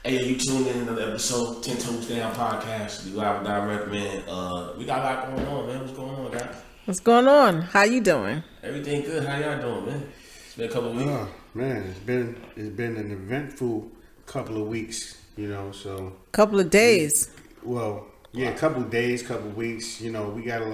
Hey, you tuned in to another episode, 10 Toes Down Podcast. We live and direct, man. We got a lot going on, man. What's going on, guys? What's going on? How you doing? Everything good. How y'all doing, man? It's been a couple of weeks. Oh, man, it's been an eventful couple of weeks, so. Couple of days. Couple of days, couple of weeks. We got a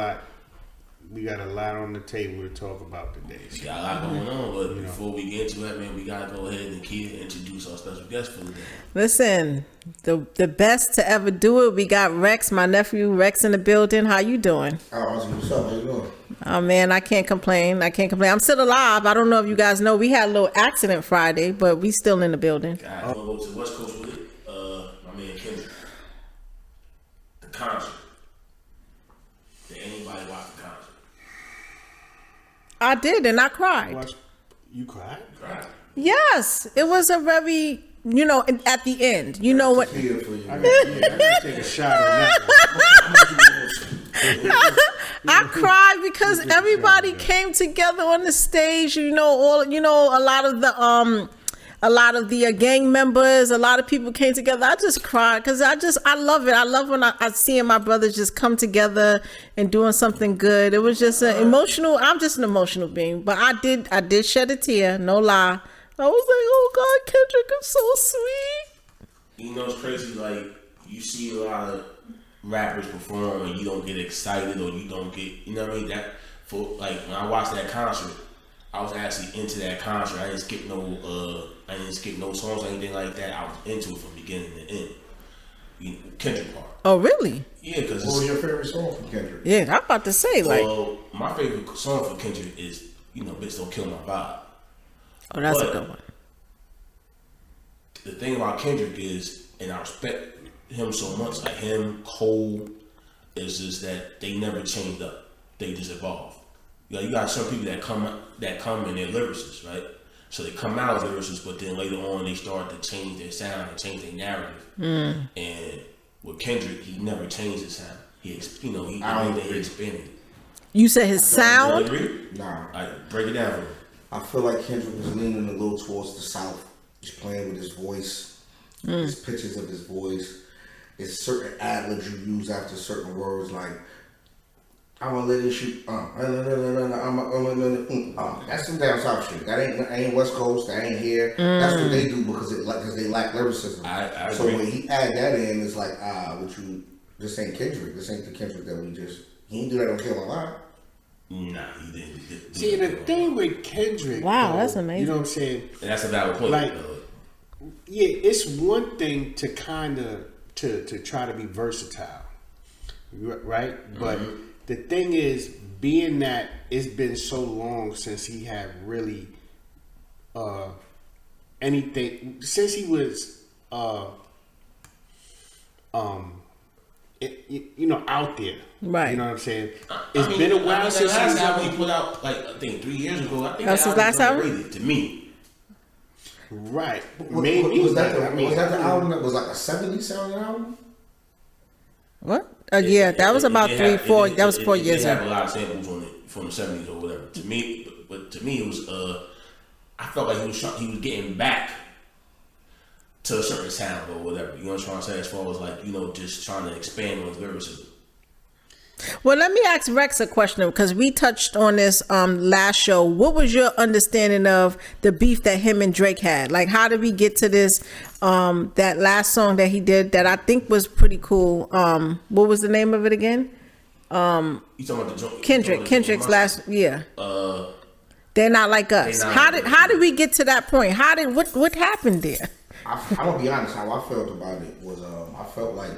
lot on the table to talk about today. We got a lot going on, but before we get to it, man, we gotta go ahead and introduce our special guest for the day. Listen, the best to ever do it. We got Rex, my nephew Rex, in the building. How you doing? What's up? How you doing? Oh man, I can't complain. I'm still alive. I don't know if you guys know, we had a little accident Friday, but we still in the building. Guys, we'll go to the West Coast with it. My man Kendrick. The concert. Did anybody watch the concert? I did, and I cried. You cried? Cried. Yes, it was a very, at the end. You know what? Here for you. I gotta take a shot on that one. I cried because everybody came together on the stage. A lot of the gang members, a lot of people came together. I just cried because I love it. I love when I seeing my brothers just come together and doing something good. It was just an emotional. I'm just an emotional being, but I did shed a tear. No lie. I was like, oh God, Kendrick is so sweet. It's crazy. Like, you see a lot of rappers perform and you don't get excited or you don't get, what I mean? That for like when I watched that concert, I was actually into that concert. I didn't skip no songs or anything like that. I was into it from beginning to end. Kendrick part. Oh really? Yeah, because what was your favorite song from Kendrick? Yeah, I'm about to say my favorite song from Kendrick is Bitch Don't Kill My Vibe. Oh, that's a good one. The thing about Kendrick is, and I respect him so much, like him, Cole, is just that they never changed up. They just evolved. You got some people that come in their lyricists, right? So they come out as lyricists, but then later on they start to change their sound and change their narrative. And with Kendrick, he never changed his sound. He expanded it. You said his sound? You agree? Nah. Break it down for me. I feel like Kendrick was leaning a little towards the South. He's playing with his voice, his pitches of his voice. It's certain ad-libs you use after certain words, like, I'm gonna let it shoot. That's some down south shit. That ain't West Coast. That ain't here. That's what they do because they lack lyricism. I so agree. when he add that in, it's like this ain't Kendrick. This ain't the Kendrick that he ain't do that on Kill My Vibe. Nah, he didn't. See, the thing with Kendrick, wow, though, that's amazing. You know what I'm saying? And that's a valid point. Like, yeah, it's one thing to kind of to try to be versatile, right? But the thing is, being that it's been so long since he had really anything, since he was out there, right? You know what I'm saying? It's been a while since last album he put out, like I think 3 years ago. I think that was his last album to me. Right? Maybe was that the album that was like a 70s sounding album? What? Yeah, that was about 3, 4. That was 4 years ago. ago. Have a lot of samples on it from the 70s or whatever. To me, but to me it was. I felt like he was getting back to a certain sound or whatever. You know what I'm trying to say? As far as like just trying to expand on his lyricism. Well, let me ask Rex a question because we touched on this last show. What was your understanding of the beef that him and Drake had? Like, how did we get to this? That last song that he did that I think was pretty cool. What was the name of it again? You talking about the Kendrick's last year. They're Not Like Us. How did we get to that point? What happened there? I'm gonna be honest. How I felt about it was I felt like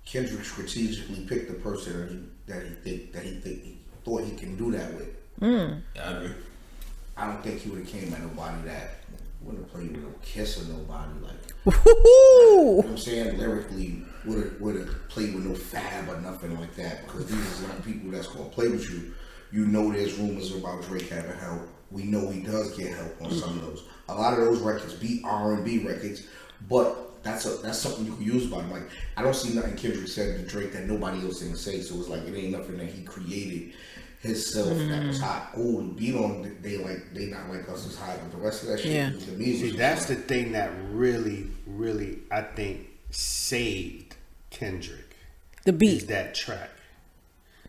Kendrick strategically picked the person that he thought he can do that with. Yeah, I agree. I don't think he would have came at nobody that wouldn't have played with no Kiss or nobody like. Woo-hoo! You know what I'm saying? Lyrically, would have played with no Fab or nothing like that because these are not people that's gonna play with you. There's rumors about Drake having help. We know he does get help on some of those. A lot of those records be R&B records, but that's something you can use about him. Like, I don't see nothing Kendrick said to Drake that nobody else didn't say, so it's like it ain't nothing that he created himself that was hot. Oh, the beat on they not like us is hot, but the rest of that shit, the music. See, that's the thing that really, really, I think saved Kendrick. The beat. Is that track.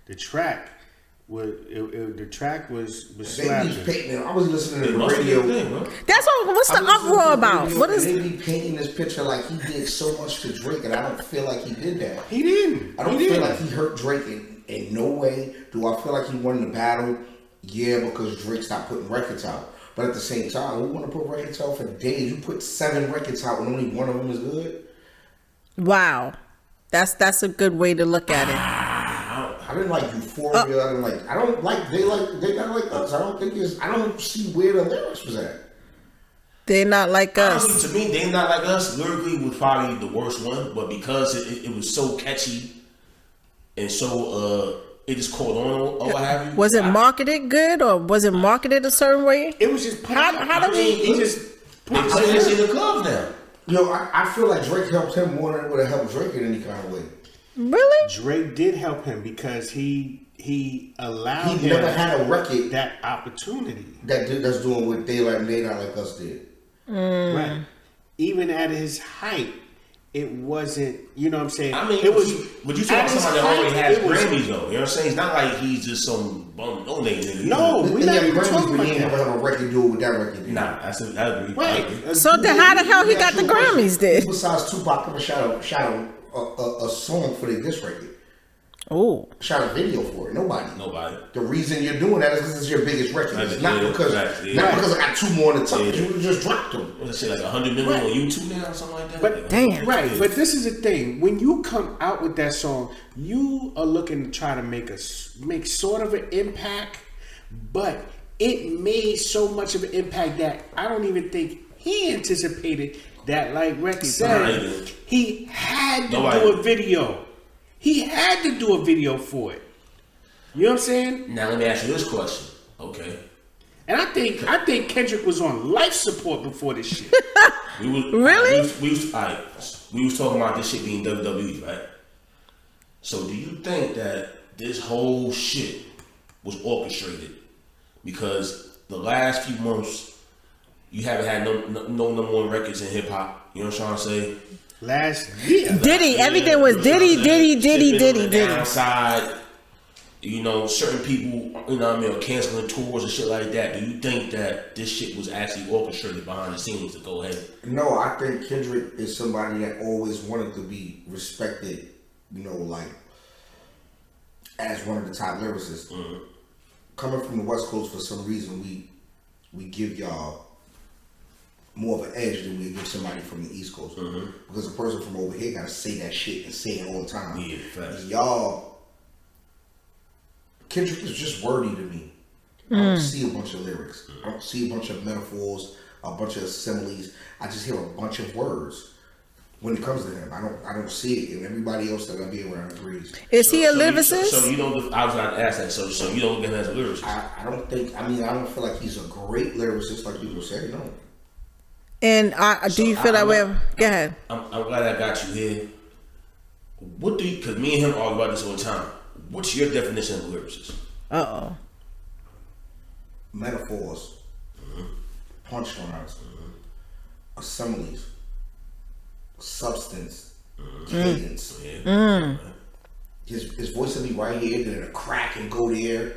The track was slapping. I was listening to the radio. That's what's the uproar about? What is? They be painting this picture like he did so much to Drake, and I don't feel like he did that. He didn't. I don't feel like he hurt Drake in no way. Do I feel like he won the battle? Yeah, because Drake stopped putting records out. But at the same time, we want to put records out for days. You put 7 records out and only one of them is good. Wow, that's a good way to look at it. I didn't like Euphoria. I don't like they not like us. I don't see where the lyrics was at. They're not like us. Honestly, to me, they not like us. Lyrically was probably the worst one, but because it was so catchy and so it just caught on or what have you. Was it marketed good or was it marketed a certain way? It was just how do we? They play this in the clubs now. Yo, I feel like Drake helped him more than it would have helped Drake in any kind of way. Really? Drake did help him because he allowed him. He never had a record that opportunity. That's doing what they not like us did. Right. Even at his height, it wasn't. You know what I'm saying? I mean, it was. But you talking about somebody that already has Grammys, though. You know what I'm saying? It's not like he's just some bum no name nigga. No, we're not even talking about that. He never had a record deal with that record. Nah, I agree. Right. So then, how the hell he got the Grammys? Then besides Tupac never shot a song for the diss record. Oh, shot a video for it. Nobody. The reason you're doing that is because it's your biggest record. It's not because I got 2 more on the top. You would just dropped them. What's it like 100 million on YouTube now or something like that? But damn. Right. But this is the thing. When you come out with that song, you are looking to try to make sort of an impact, but it made so much of an impact that I don't even think he anticipated that. Like Rex said, he had to do a video. He had to do a video for it. You know what I'm saying? Now let me ask you this question. Okay. And I think Kendrick was on life support before this shit. Really? We was talking about this shit being WWE, right? So do you think that this whole shit was orchestrated? Because the last few months you haven't had no number 1 records in hip hop. You know what I'm trying to say? Last year. Diddy, everything was Diddy. Downside, you know, certain people, you know what I mean, are canceling tours and shit like that. Do you think that this shit was actually orchestrated behind the scenes to go ahead? No, I think Kendrick is somebody that always wanted to be respected, you know, like, as one of the top lyricists. Mm-hmm. Coming from the West Coast, for some reason, we give y'all more of an edge than we give somebody from the East Coast. Mm-hmm. Because a person from over here gotta say that shit and say it all the time. Yeah, facts. Y'all, Kendrick is just wordy to me. I don't see a bunch of lyrics. I don't see a bunch of metaphors, a bunch of similes. I just hear a bunch of words. When it comes to him, I don't see it, and everybody else that I be around agrees. Is he a lyricist? So you don't. I was going to ask that. So you don't look at him as a lyricist? I don't think. I mean, I don't feel like he's a great lyricist, like people say. No. And do you feel that way? Go ahead. I'm glad I got you here. What do you? Because me and him argue about this all the time. What's your definition of a lyricist? Metaphors, punchlines, similes, substance, cadence. His voice will be right here, then it'll crack and go there.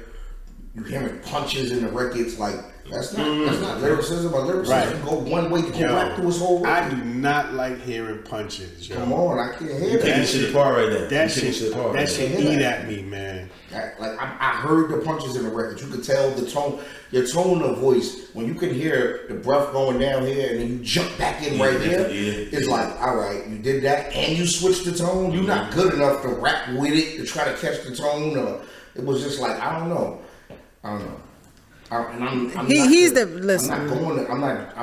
You hearing punches in the records, like that's not lyricism. Or lyricism go one way to go back to his whole record. I do not like hearing punches. Yo. Come on, I can't hear you that. Taking shit apart right now. That shit eat at me, man. I heard the punches in the records. You could tell the tone, your tone of voice when you can hear the breath going down here and then you jump back in right here. It's like, all right, you did that and you switched the tone. You're not good enough to rap with it to try to catch the tone. Or it was just like I don't know. I'm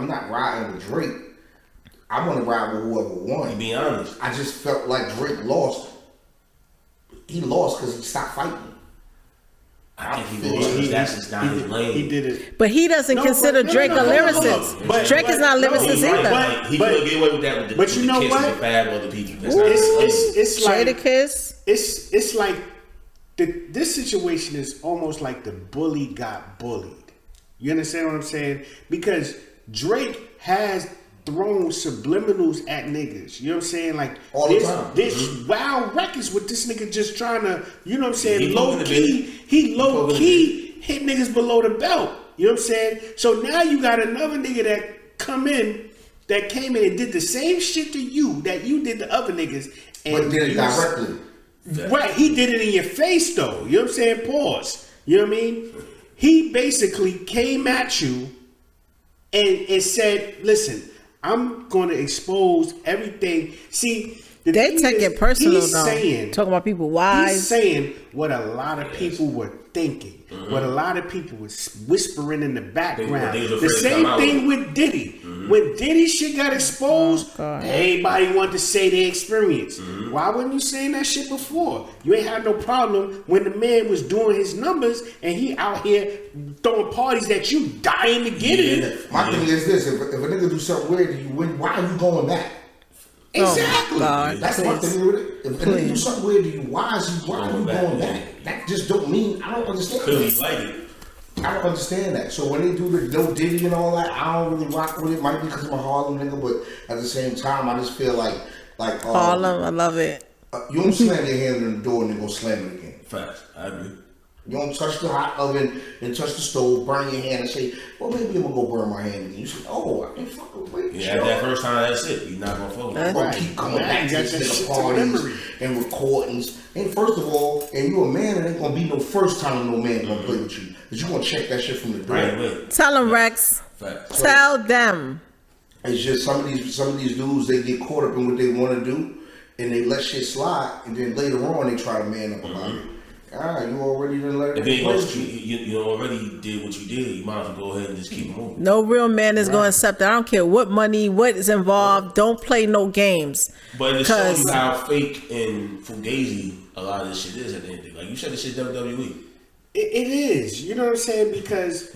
not riding with Drake. I want to ride with whoever won. To be honest, I just felt like Drake lost. He lost because he stopped fighting. I think he lost because that's just not his lane. He did it, but he doesn't consider Drake a lyricist. Drake is not a lyricist either. He could get away with that with the but you know kiss what? and the fab other people. It's like Kiss. It's like this situation is almost like the bully got bullied. You understand what I'm saying? Because Drake has thrown subliminals at niggas. You know what I'm saying? Like all the time. This wild records with this nigga just trying to, you know what I'm saying? He Low key hit niggas below the belt. You know what I'm saying? So now you got another nigga that came in and did the same shit to you that you did to other niggas. And But did it directly. Right, he did it in your face though. You know what I'm saying? Pause. You know what I mean? He basically came at you and said, listen, I'm going to expose everything. See, They take it personal he's though. saying, Talking about people wise. He's saying what a lot of people were thinking. What a lot of people was whispering in the background. The same thing with Diddy. When Diddy shit got exposed, everybody wanted to say their experience. Why wasn't you saying that shit before? You ain't had no problem when the man was doing his numbers and he out here throwing parties that you dying to get in. My thing is this: if a nigga do something weird to you, why are you going back? Exactly. That's my thing with it. If a nigga do something weird to you, why are you going back? That just don't mean, I don't understand that. Like it. I don't understand that. So when they do the no Diddy and all that, I don't really rock with it. Might be because I'm a Harlem nigga, but at the same time, I just feel like Harlem, I love it. You don't slam your hand in the door and then go slam it again. Facts. I agree. You don't touch the hot oven and touch the stove, burn your hand and say, well, maybe I'm going to go burn my hand again. You say, oh, I ain't fucking wait. Yeah, that first time, that's it. You're not going to fuck with it. Right. Keep coming back to this nigga parties and recordings. And first of all, and you a man, it ain't going to be no first time no man going to play with you. Because you're going to check that shit from the door. Right. Tell them, Rex. Facts. Tell them. It's just some of these dudes, they get caught up in what they want to do and they let shit slide, and then later on they try to man up about it. You already done let it go. You already did what you did. You might as well go ahead and just keep moving. No real man is going to accept that. I don't care what money, what is involved. Don't play no games. But it shows you how fake and fugazi a lot of this shit is at the end of the day. Like you said, this shit WWE. It is. You know what I'm saying? Because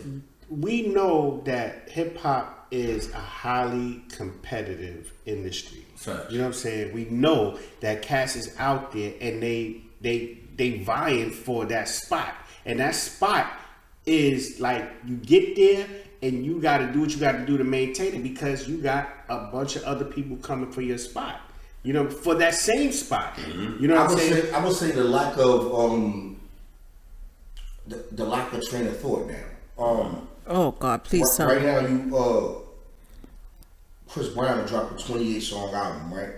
we know that hip hop is a highly competitive industry. Facts. You know what I'm saying? We know that cats is out there and they vying for that spot, and that spot is like you get there and you got to do what you got to do to maintain it because you got a bunch of other people coming for your spot. You know, for that same spot. You know what I'm saying? I would say the lack of the lack of train of thought now. Oh God, please tell me. Right now, you Chris Brown dropped a 28 song album, right?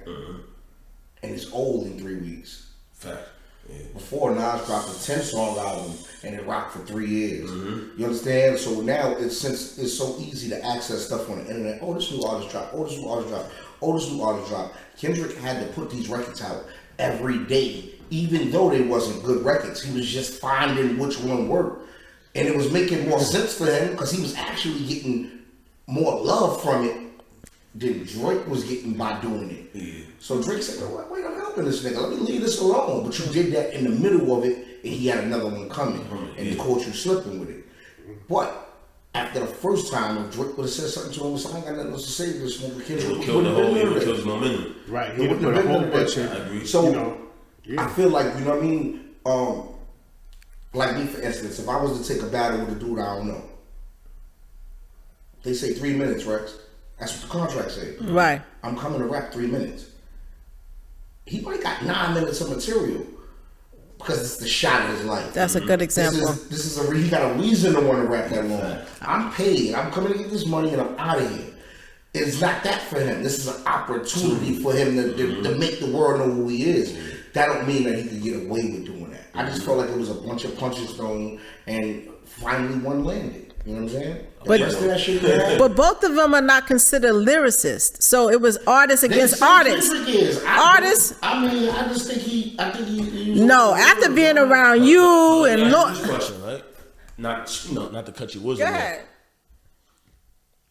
And it's old in 3 weeks. Fact. Yeah. Before Nas dropped a 10 song album and it rocked for 3 years. You understand? So now since it's so easy to access stuff on the internet. Oh, this new artist dropped. Oh, this new artist dropped. Oh, this new artist dropped. Kendrick had to put these records out every day, even though they wasn't good records. He was just finding which one worked, and it was making more sense for him because he was actually getting more love from it than Drake was getting by doing it. Yeah. So Drake said, oh, wait, I'm helping this nigga. Let me leave this alone. But you did that in the middle of it, and he had another one coming, and he caught you slipping with it. But after the first time, if Drake would have said something to him, so I ain't got nothing else to say to this nigga. He would kill his momentum. Right. He would put a whole bunch of. I agree. So, I feel like, you know what I mean? Like me, for instance, if I was to take a battle with a dude I don't know, they say 3 minutes, Rex. That's what the contract say. Right. I'm coming to rap 3 minutes. He might got 9 minutes of material because it's the shot of his life. That's a good example. He got a reason to want to rap that long. I'm paid. I'm coming to get this money and I'm out of here. It's not that for him. This is an opportunity for him to make the world know who he is. That don't mean that he can get away with doing that. I just felt like it was a bunch of punches thrown and finally one landed. You know what I'm saying? But both of them are not considered lyricists. So it was artist against artist. Artists. I just think he no, after being around you and look. Question, right? Not to cut your Go wisdom. ahead.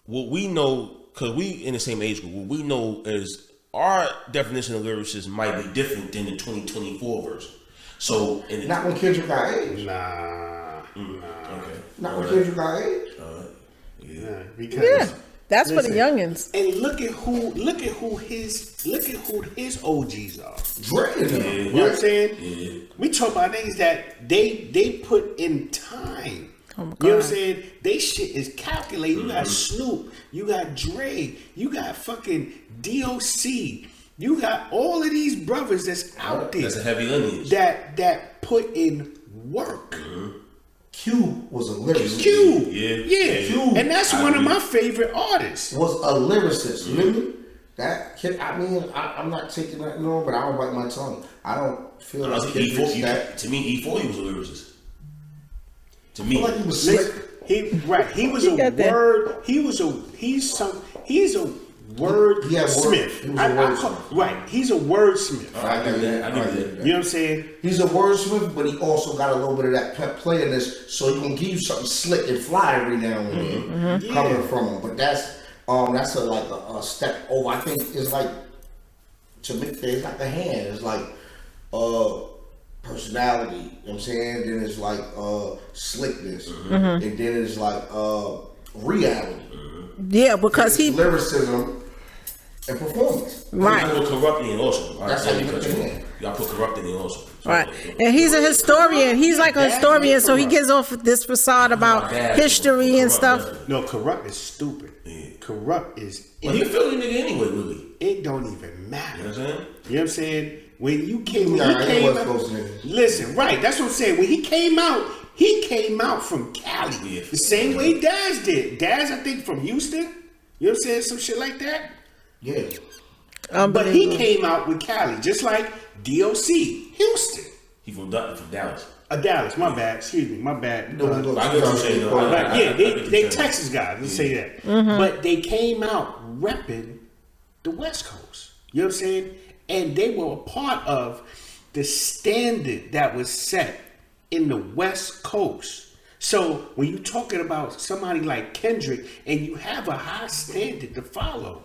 What we know, because we in the same age group, what we know is our definition of lyricist might be different than the 2024 version. So, not when Kendrick got age. Nah. Okay. Not when Kendrick got age. Yeah, because That's for the Listen, youngins. And look at who his OGs are. Dre and them. You know what I'm saying? Yeah. We talk about things that they put in time. Oh my You know what I'm God. saying? They shit is calculated. You got Snoop, you got Dre, you got fucking DOC, you got all of these brothers that's out there. That's a heavy lineage. that put in work. Q was a lyricist. Q, Yeah. Q, and that's I one of agree. my favorite artists. Was a lyricist. You hear me? That kid, I mean, I'm not taking that no, but I don't bite my tongue. I don't feel like Kendrick's that. To me, E40 was a lyricist. To I me, feel like he was slick. He was a got that. word. He's a word Yeah, smith. he was a wordsmith. Right, he's a wordsmith. I give you that. I I give give you you You that. know what I'm saying? He's a wordsmith, but he also got a little bit of that pep play in this, so he gonna give you something slick and fly every now and then coming from him. But that's a step over. I think it's like, to me, it's like a hand. It's like personality. You know what I'm saying? Then it's like slickness, and then it's like reality. Yeah, because It's lyricism and performance. I right. put corrupt in also. That's how you look at him. Y'all put corrupt in also. So, Right, and he's a historian. He's like a historian, so he gives off this facade about history and stuff. No, corrupt is stupid. Yeah. Corrupt is. But he a Philly nigga anyway, really. It don't even matter. You know what I'm saying? You know what I'm saying? When you came, Nah, he he came was out, close to niggas. listen, right? That's what I'm saying. When he came out from Cali, Yeah. the same way Daz did. Daz, I think, from Houston. You know what I'm saying? Some shit like that. Yeah. But he came out with Cali, just like DOC, Houston, He from Dallas. Dallas. My bad. Excuse me. My bad. I get what you're saying, though. But yeah, I they get what you're saying. Texas guys. Let's say that. But they came out repping the West Coast. You know what I'm saying? And they were a part of the standard that was set in the West Coast. So when you're talking about somebody like Kendrick and you have a high standard to follow,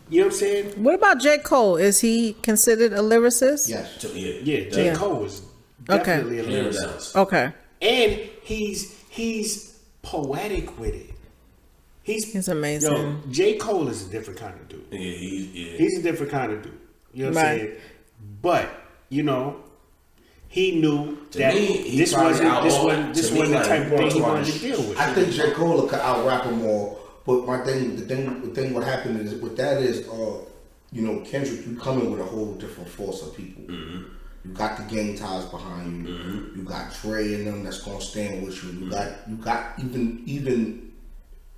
you know what I'm saying? What about J.Cole? Is he considered a lyricist? Yes. Yeah, J. Cole is definitely a lyricist. Okay. And he's poetic with it. He's amazing. Yo, J. Cole is a different kind of dude. Yeah, He's a different kind of dude. You know what I'm Right. saying? But, you know, he knew To that me, he this probably wasn't to me, the like, type of you thing he want wanted to to deal with. I think J. Cole could out-rap him more, but the thing what happened is, with that is, you know, Kendrick, you come in with a whole different force of people. You got the gang ties behind you. You got Trey and them that's gonna stand with you. You got even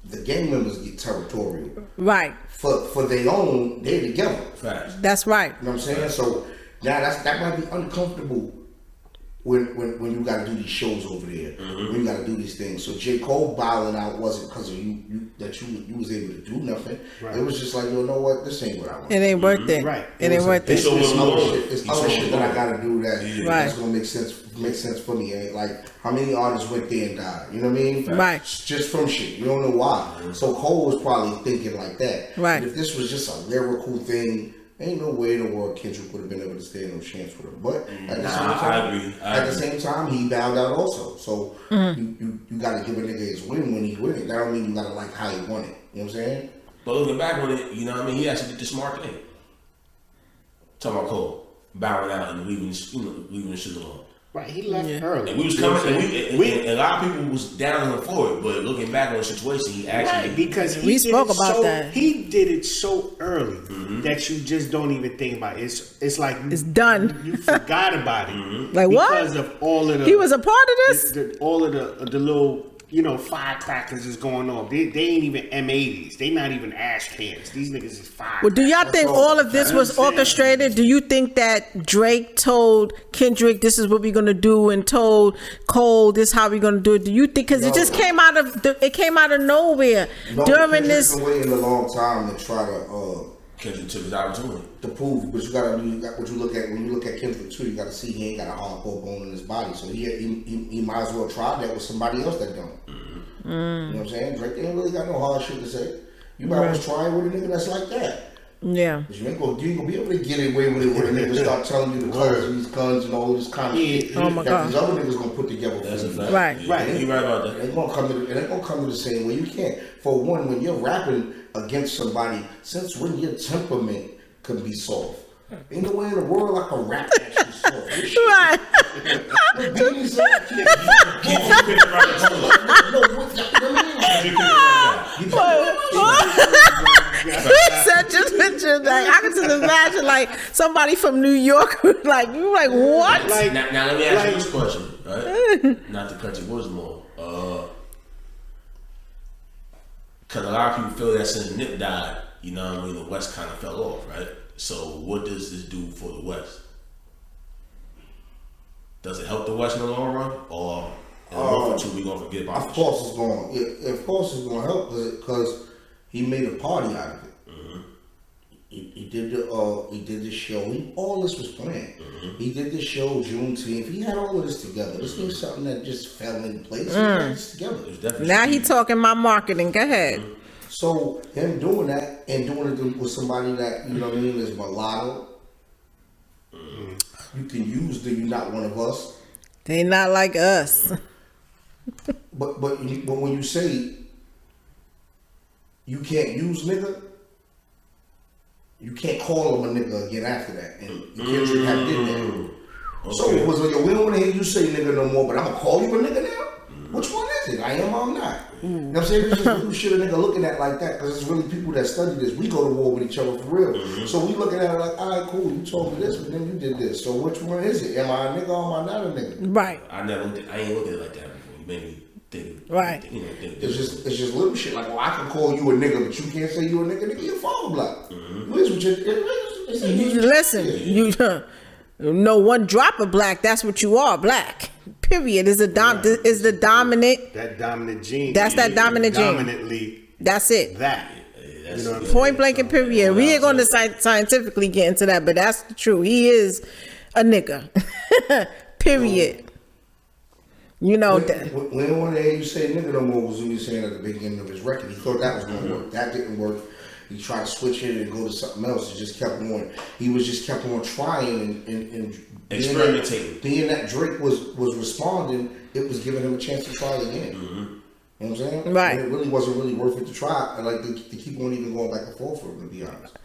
the gang members get territorial. Right. For their own, they together. Facts. That's right. You know what I'm saying? So now that might be uncomfortable when you got to do these shows over there, when you got to do these things. So J. Cole bowing out wasn't because of you was able to do nothing. Right. It was just like, you know what, this ain't what I want. It ain't worth it. Right. It ain't worth it. So It's what's other going on? shit. It's other shit that I gotta do that's Right. gonna make sense for me. Ain't like how many artists went there and died. You know what I mean? Right. Just from shit. You don't know why. So Cole was probably thinking like that. Right. But if this was just a lyrical thing, ain't no way in the world Kendrick would have been able to stand no chance with him. But at the same time, I agree. at the same time, he bowed out also. So you gotta give a nigga his win when he win it. That don't mean you gotta like how he won it. You know what I'm saying? But looking back on it, you know what I mean? He actually did the smart thing. Talking about Cole, bowing out and leaving the shit alone. Right, he left early. And we was You know what coming, I'm and, saying? and a lot of people was down on him for it. But looking back on the situation, he actually Right, because he We did spoke it about so, that. He did it so early that you just don't even think about it. It's like It's done. You forgot about it. Like what? Because of all of the He was a part of this? all of the little firecrackers is going on. They ain't even M80s. They not even ash cans. These niggas is fire. Well, do y'all think all of this was orchestrated? Do you think that Drake told Kendrick, this is what we're going to do, and told Cole, this is how we're going to do it? Do you think, because it just came out of nowhere No, during Kendrick's this? been waiting a long time to try to Kendrick took his opportunity. to prove, but you gotta what you look at when you look at Kendrick too. You gotta see he ain't got a hardcore bone in his body, so he might as well try that with somebody else that don't. You know what I'm saying? Drake ain't really got no hard shit to say. You might as well try it with a nigga that's like that. Yeah. You ain't gonna be able to get away with it when a nigga start telling you the colors of these guns and all this kind of shit. Oh my that God. these other niggas gonna put together for you. Right. Yeah, Right. You right about that. It ain't gonna come to the same way. You can't. For one, when you're rapping against somebody, since when your temperament can be soft. Ain't no way in the world I can rap that shit soft. This shit- Right. the beats are- Keep your picture right in front of us. No, what the- you know what I mean? Keep your picture right He said just picture like I can just imagine like somebody from New York like you like what? Like, now let me ask you this question, right? Not to cut your words more. Because a lot of people feel that since Nip died, you know what I mean, the West kind of fell off, right? So what does this do for the West? Does it help the West in the long run? Or in the long run, we going to forget about Of it? course it's going. Yeah, of course it's going to help because he made a party out of it. He did the show. All this was planned. He did the show Juneteenth. He had all of this together. This ain't something that just fell in place. He had this together. Now he talking my marketing. Go ahead. So him doing that and doing it with somebody that, you know what I mean, is mulatto. You can use the "you not one of us." They not like us. But when you say you can't use nigga, you can't call him a nigga again after that. And Kendrick have did that. So it was like, we don't want to hear you say nigga no more, but I'm gonna call you a nigga now? Which one is it? I am or I'm not? You know what I'm saying? It's just shit a nigga looking at like that, because it's really people that study this. We go to war with each other for real. So we looking at it like, all right, cool, you told me this, but then you did this. So which one is it? Am I a nigga or am I not a nigga? Right. I ain't looked at it like that before. You made me think. Right. Think It's just little shit like, well, I can call you a nigga, but you can't say you a nigga. Nigga, your father black. What Listen, you know one drop of black. That's what you are, black. Period. Is the dominant. that dominant gene. That's that dominant gene. Dominantly. That's it. That. You know what I'm Point blank and period. We ain't going to scientifically get into that, but that's true. He is a nigga. Period. You know that. We don't want to hear you say nigga no more was what he was saying at the beginning of his record. He thought that was going to work. That didn't work. He tried to switch it and go to something else. He just kept on. He was just kept on trying and experimenting. Being that Drake was responding, it was giving him a chance to try again. You know what I'm saying? Right. And it really wasn't really worth it to try. Like to keep on even going back and forth with him, to be honest.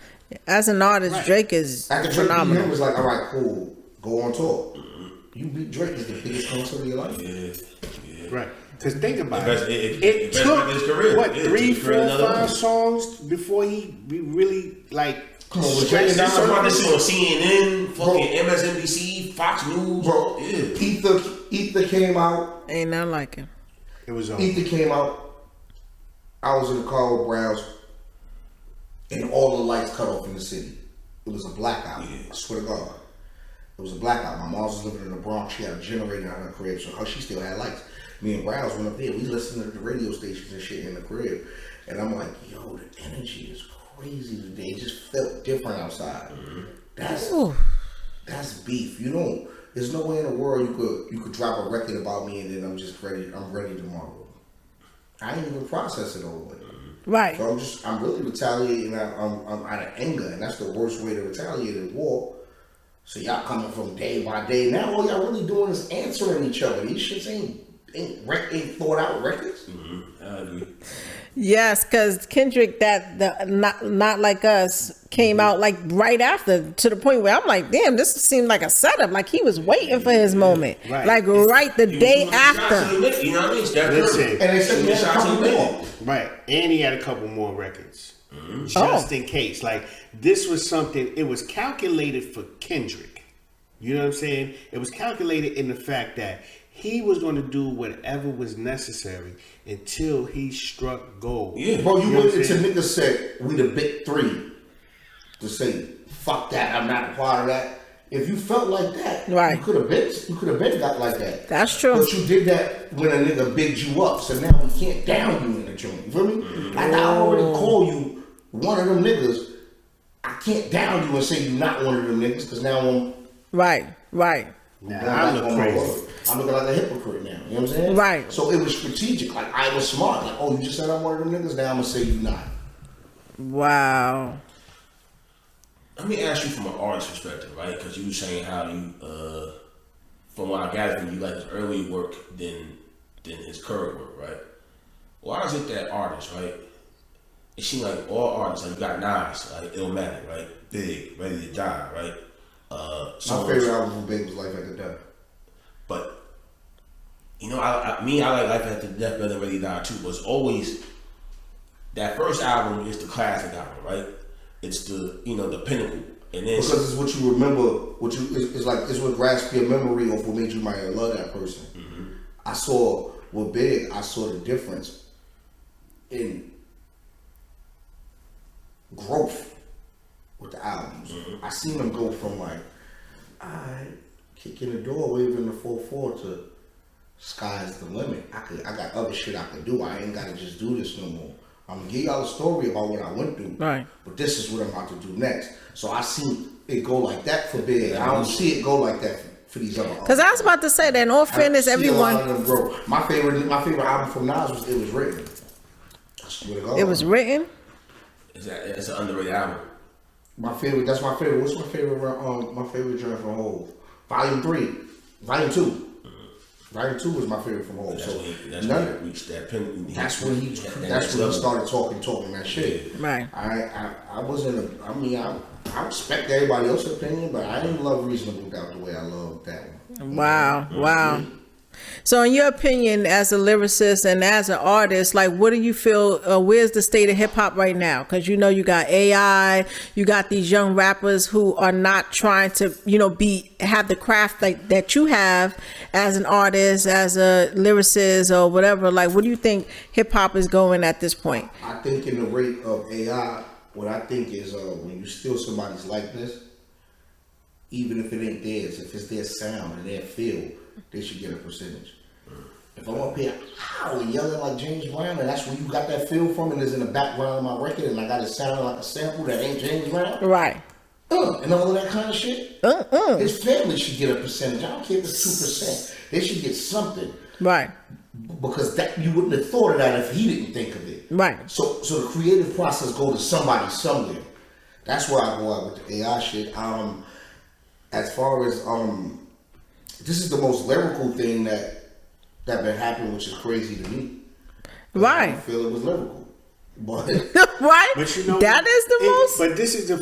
As an artist, right. Drake is after Drake phenomenal. beat him, was like, all right, cool, go on tour. You beat Drake is the biggest concert of your life. Yeah. Right. Because think about it. It took his career. What, 3, 4, 5 songs before he really like. Come on, Drake down on this on CNN, fucking MSNBC, Fox News. Bro, Ether came out. Ain't nothing like him. It was on. Ether came out. I was in the car with Browns, and all the lights cut off in the city. It was a blackout. Yeah. I swear to God. It was a blackout. My mom was living in the Bronx. She had a generator out in her crib, so she still had lights. Me and Browns went up there. We listened to the radio stations and shit in the crib. And I'm like, yo, the energy is crazy today. It just felt different outside. That's beef. You don't. There's no way in the world you could drop a record about me and then I'm ready tomorrow. I ain't even process it all the way. Right. So I'm really retaliating. I'm out of anger, and that's the worst way to retaliate in war. So y'all coming from day by day. Now all y'all really doing is answering each other. These shits ain't thought out records. I agree. Yes, because Kendrick, not like us, came out like right after, to the point where I'm like, damn, this seemed like a setup. Like he was waiting for his moment. Right. Like right the day after. You know what I mean? Listen. And they said he had a couple more. Right. And he had a couple more records. Just in case. Like this was something, it was calculated for Kendrick. You know what I'm saying? It was calculated in the fact that he was going to do whatever was necessary until he struck gold. Yeah. Bro, you waited till niggas said we the big three to say, fuck that, I'm not a part of that. If you felt like that, right. you could have been got like that. That's true. But you did that when a nigga bigged you up, so now we can't down you in the joint. You feel me? Like I already call you one of them niggas. I can't down you and say you're not one of them niggas because now I'm right. Now I look crazy. I'm looking like a hypocrite now. You know what I'm saying? Right. So it was strategic. Like I was smart. Like, oh, you just said I'm one of them niggas. Now I'm gonna say you not. Wow. Let me ask you from an artist perspective, right? Because you were saying how you, from what I gathered from you, like his early work than his current work, right? Why is it that artists, right? It seems like all artists, like you got Nas, like Illmatic, right? Big, Ready to Die, right? My favorite album from Big was Life After Death. But you know, I like Life After Death better than Ready to Die too. But it's always that first album is the classic album, right? It's the the pinnacle, and then because it's what you remember. It's what grasps your memory of what made you might love that person. Mm-hmm. I saw with Big. I saw the difference in growth with the albums. Mm-hmm. I seen them go from like kicking the door, waving the 4-4 to sky's the limit. I got other shit I can do. I ain't gotta just do this no more. I'm gonna give y'all a story about what I went through. Right. But this is what I'm about to do next. So I see it go like that for Big. I don't see it go like that for these other artists. Because I was about to say that in all fairness, everyone. My favorite album from Nas was It Was Written. I swear to God. It Was Written. It's an underrated album. My favorite. That's my favorite. What's my favorite? My favorite joint from Hov. Volume 3, Volume 2. Mm-hmm. Volume 2 was my favorite from Hov. So that's when he reached that pinnacle. That's when he started talking that shit. Right. I wasn't. I respect everybody else's opinion, but I didn't love Reasonable Doubt the way I loved that one. Wow. Mm-hmm. Wow. So, in your opinion, as a lyricist and as an artist, like, what do you feel? Where's the state of hip hop right now? Because you got AI, you got these young rappers who are not trying to, have the craft that you have as an artist, as a lyricist, or whatever. Like, what do you think hip hop is going at this point? I think in the rate of AI, what I think is when you steal somebody's likeness, even if it ain't theirs, if it's their sound and their feel, they should get a percentage. If I'm up here yelling like James Brown, and that's where you got that feel from, and it's in the background of my record, and I got it sounding like a sample that ain't James Brown, right? And all of that kind of shit. His family should get a percentage. I don't care if it's 2%. They should get something, right? Because that you wouldn't have thought of that if he didn't think of it, right? So the creative process go to somebody somewhere. That's where I go out with the AI shit. As far as this is the most lyrical thing that been happening, which is crazy to me. Right. I don't feel it was lyrical. But right. But that is the most. But this is the.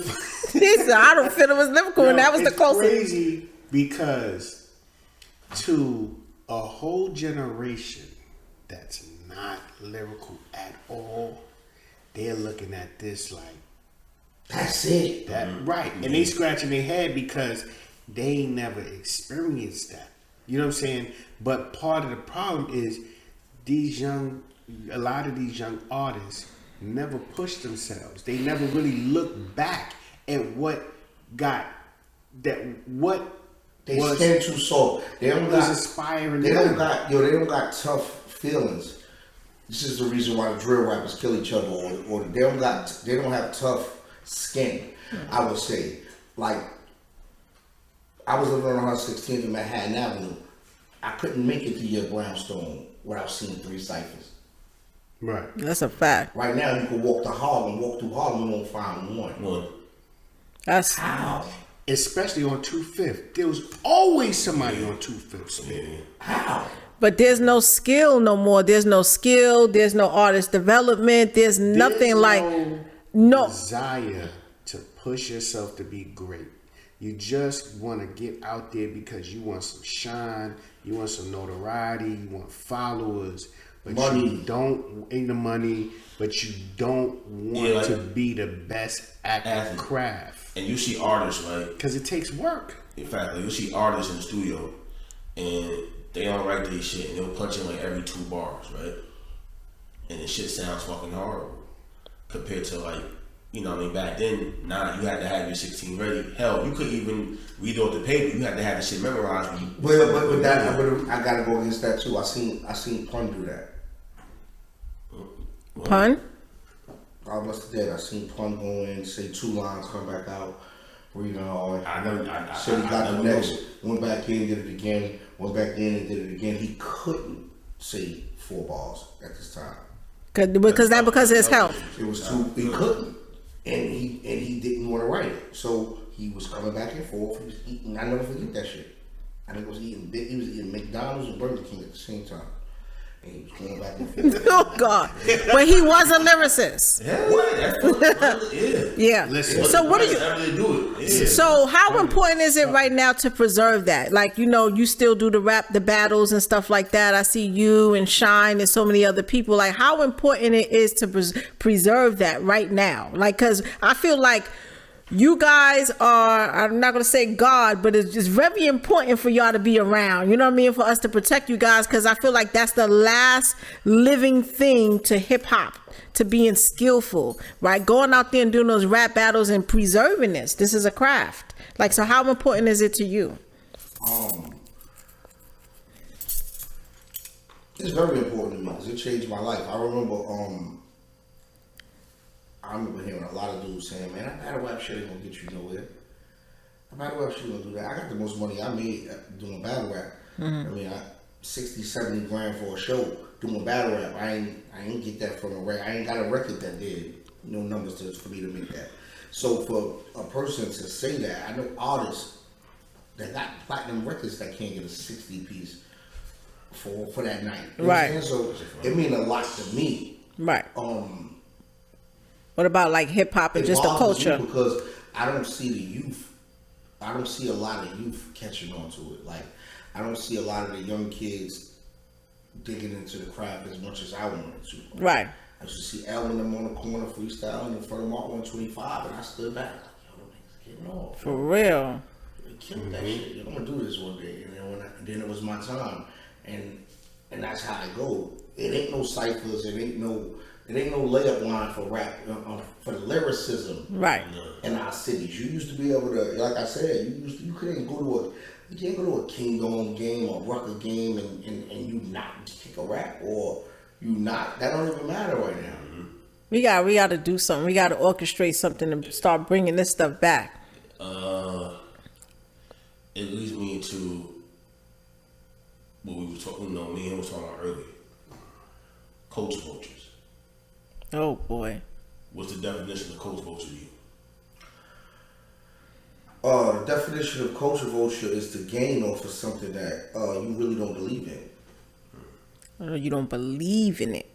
He said, I don't feel it was lyrical, and that was the closest. It's crazy because to a whole generation that's not lyrical at all, they're looking at this like that's it. Right, and they scratching their head because they never experienced that. You know what I'm saying? But part of the problem is a lot of these young artists never push themselves. They never really look back at what they stand too soft. They don't was got inspiring. They don't got tough feelings. This is the reason why the drill rappers kill each other, or they don't have tough skin. I would say, like, I was living on 116th in Manhattan Avenue. I couldn't make it to your brownstone without seeing 3 ciphers. Right. That's a fact. Right now, you can walk through Harlem, and won't find one. That's how. Especially on 25th. There was always somebody on 25th. Man. How? But there's no skill no more. There's no skill. There's no artist development. There's nothing no desire to push yourself to be great. You just want to get out there because you want some shine, you want some notoriety, you want followers, but you don't in the money, but you don't want to be the best at the craft. And you see artists, right? Because it takes work. In fact, you see artists in the studio, and they don't write their shit, and they'll punch in like every 2 bars, right? And the shit sounds fucking horrible compared to back then, you had to have your 16 ready. Hell, you couldn't even read off the paper. You had to have the shit memorized. But I gotta go against that too. I seen Pun do that. What? Pun? I must have did. I seen Pun go in, say 2 lines, come back out, reading all that. I said he got the next, went back in, did it again, went back in and did it again. He couldn't say 4 bars at this time. Because of his health. It was too. He couldn't. and he didn't want to write it. So he was coming back and forth. He was eating. I never forget that shit. I think he was eating McDonald's and Burger King at the same time. And he was going back and forth. Oh God! But he was a lyricist. Yeah. Listen. So what do you? Really do it. Yeah. So how important is it right now to preserve that? Like, you know, you still do the battles and stuff like that. I see you and Shine and so many other people. Like, how important it is to preserve that right now? Like, because I feel like you guys are, I'm not going to say God, but it's just very important for y'all to be around. You know what I mean? For us to protect you guys, because I feel like that's the last living thing to hip hop, to being skillful, right? Going out there and doing those rap battles and preserving this. This is a craft. Like, so how important is it to you? It's very important to me because it changed my life. I remember hearing a lot of dudes saying, man, that battle rap shit ain't gonna get you nowhere. That battle rap shit gonna do that. I got the most money I made doing battle rap. I mean, 60, 70 grand for a show doing battle rap. I ain't get that from a record. I ain't got a record that did no numbers for me to make that. So for a person to say that, I know artists that got platinum records that can't get a 60 piece for that night. You Right. understand? So it means a lot to me. Right. What about like hip hop and just the bothers me culture? because I don't see the youth. I don't see a lot of youth catching on to it. Like, I don't see a lot of the young kids digging into the craft as much as I wanted to. Right. I used to see Elvin them on the corner freestyling in front of Mark 125, and I stood back like, yo, them niggas getting off. For real. They killed that shit. Yo, I'm gonna do this one day, and then it was my time, and that's how it go. It ain't no ciphers. It ain't no layup line for rap, for the lyricism, Right. in our cities. You used to be able to, like I said, you can't go to a Kingdom game or Rucker game and you not kick a rap, or you not. That don't even matter right now. We got to do something. We got to orchestrate something to start bringing this stuff back. It leads me into what we were talking. Me and him was talking about earlier. Coach vultures. Oh boy. What's the definition of coach vulture to you? The definition of culture vulture is to gain off of something that you really don't believe in. You don't believe in it.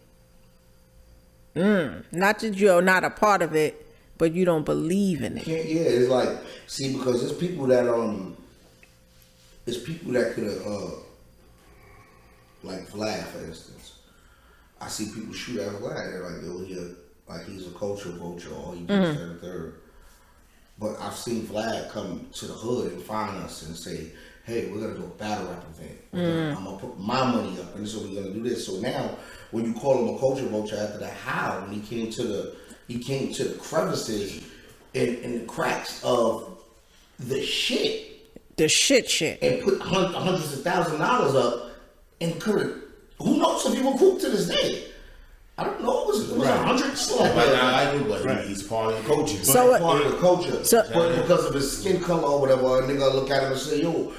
Not that you're not a part of it, but you don't believe in it. It's like, see, because there's people that could have like Vlad, for instance. I see people shoot at Vlad. They're like, yo, he's a culture vulture, or he does that and third. But I've seen Vlad come to the hood and find us and say, hey, we're gonna do a battle rap event. I'm gonna put my money up, and this is what we're gonna do this. So now, when you call him a culture vulture after the how, when he came to the crevices and the cracks of the shit. The shit. And put hundreds of $1,000s up, and could have. Who knows if he will coop to this day? I don't know. It was hundreds. But he's part of the culture. Part of the culture. But because of his skin color or whatever, a nigga look at him and say, yo,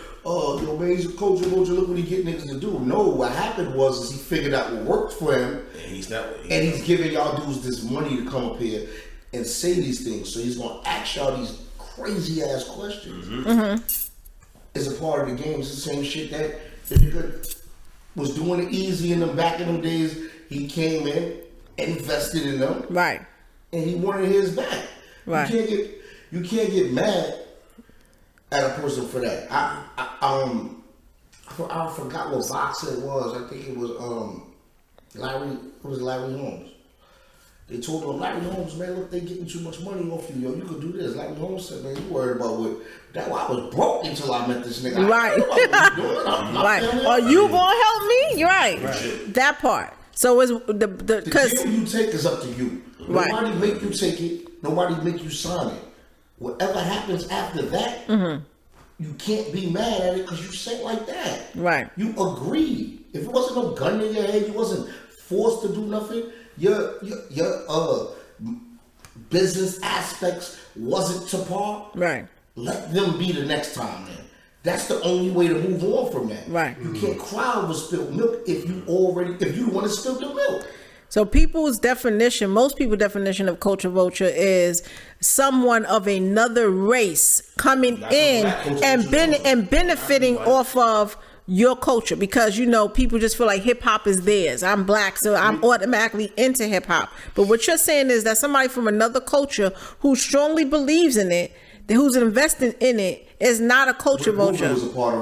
man, he's a culture vulture. Look what he get niggas to do. No, what happened was he figured out what worked for him, and he's giving y'all dudes this money to come up here and say these things. So he's gonna ask y'all these crazy ass questions. It's a part of the game. It's the same shit that the nigga was doing it easy in them back in them days. He came in, invested in them, Right. and he wanted his back. Right. You can't get mad at a person for that. I forgot what boxer it was. I think it was Larry. It was Larry Holmes. They told him, Larry Holmes, man, look, they getting too much money off you. Yo, you could do this. Larry Holmes said, man, you worried about what? That I was broke until I met this nigga. Right. Right. Are you gonna help me? You're right. That part. So it's the because deal you take is up to you. Right. Nobody make you take it. Nobody make you sign it. Whatever happens after that, you can't be mad at it because you say it like that. Right. You agreed. If it wasn't no gun in your head, you wasn't forced to do nothing. Your business aspects wasn't to par. Right. Let them be the next time, man. That's the only way to move on from that. Right. You can't cry over spilled milk if you the one that spilled the milk. So people's definition, most people's definition of culture vulture is someone of another race coming in and benefiting off of your culture, because people just feel like hip hop is theirs. I'm black, so I'm automatically into hip hop. But what you're saying is that somebody from another culture who strongly believes in it, who's investing in it, is not a culture vulture. Was a part